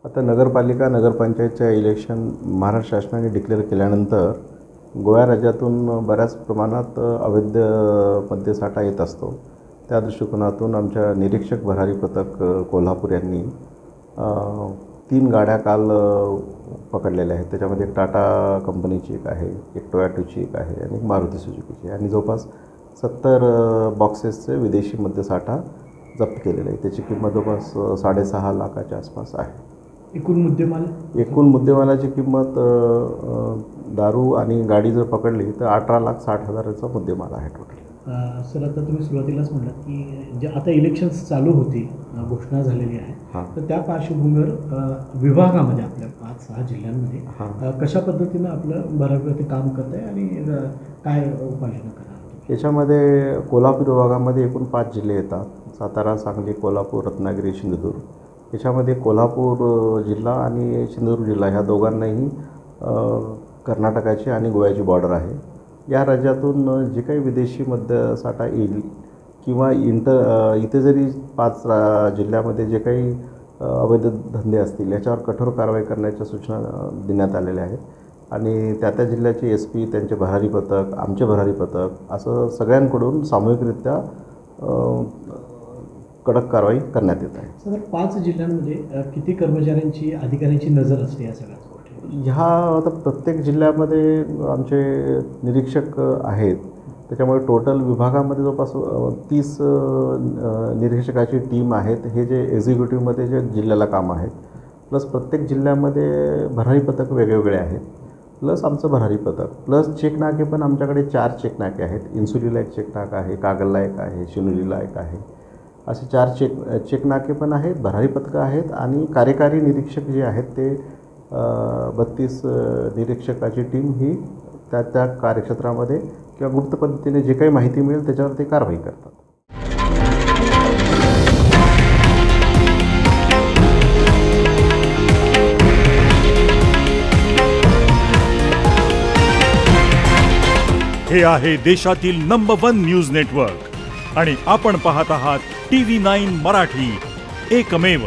आता नगरपालिका नगरपंचायतच्या इलेक्शन महाराष्ट्र शासनाने डिक्लेअर केल्यानंतर गोवा राज्यातून बऱ्याच प्रमाणात अवैध मद्यसाठा येत असतो। त्या दृष्टिकोनातून आमच्या निरीक्षक भरारी पथक कोल्हापूर यांनी 3 गाड्या काल पकडलेल्या आहेत। त्याच्यामध्ये एक टाटा कंपनीची एक आहे, एक टोयोटाची एक आहे आणि एक मारुती सुझुकीची आणि जवळपास 70 बॉक्सेसचे विदेशी मद्यसाठा जप्त केलेला आहे। त्याची किंमत जवळपास 6.5 लाखाच्या आसपास आहे। एकूण मुद्देमालाची किंमत दारू आणि गाडी जर पकडली तर 18,60,000चा मुद्देमाल आहे टोटल। सर, आता तुम्ही सुरुवातीलाच म्हणालात की जे आता इलेक्शन्स चालू होती, घोषणा झालेली आहे, तर त्या पार्श्वभूमीवर विभागामध्ये आपल्या 5-6 जिल्ह्यांमध्ये कशा पद्धतीनं आपलं बऱ्यापैकी काम करत आहे आणि काय उपाययोजना करणार? याच्यामध्ये कोल्हापूर विभागामध्ये एकूण 5 जिल्हे येतात: सातारा, सांगली, कोल्हापूर, रत्नागिरी, सिंधुदुर्ग। याच्यामध्ये कोल्हापूर जिल्हा आणि सिंधुदुर्ग जिल्हा ह्या दोघांनाही कर्नाटकाची आणि गोव्याची बॉर्डर आहे। या राज्यातून जे काही विदेशी मद्यसाठा येईल किंवा इथे जरी 5 जिल्ह्यामध्ये जे काही अवैध धंदे असतील याच्यावर कठोर कारवाई करण्याच्या सूचना देण्यात आलेल्या आहेत आणि त्या जिल्ह्याचे SP, त्यांचे भरारी पथक, आमचे भरारी पथक असं सगळ्यांकडून सामूहिकरित्या कडक कारवाई करण्यात येत आहे। सर, 5 जिल्ह्यांमध्ये किती कर्मचाऱ्यांची, अधिकाऱ्यांची नजर असते या सगळ्या गोष्टी? ह्या आता प्रत्येक जिल्ह्यामध्ये आमचे निरीक्षक आहेत, त्याच्यामुळे टोटल विभागामध्ये जवळपास 30 निरीक्षकाची टीम आहेत। हे जे एक्झिक्युटिव्हमध्ये जे जिल्ह्याला काम आहेत, प्लस प्रत्येक जिल्ह्यामध्ये भरारी पथक वेगवेगळे आहेत, प्लस आमचं भरारी पथक, प्लस चेकनाके पण आमच्याकडे 4 चेकनाके आहेत। इन्सुलीला एक चेकनाका आहे, कागलला एक आहे, शिनुलीला एक आहे, असे 4 चेकनाके पण आहेत, भरारी पथकं आहेत आणि कार्यकारी निरीक्षक जे आहेत ते 32 निरीक्षकाची टीम ही त्या कार्यक्षेत्रामध्ये किंवा गुप्त पद्धतीने जे काही माहिती मिळेल त्याच्यावर ते कारवाई करतात। हे आहे देशातील नंबर 1 न्यूज नेटवर्क आणि आपण पाहत आहात TV9 मराठी, एकमेव।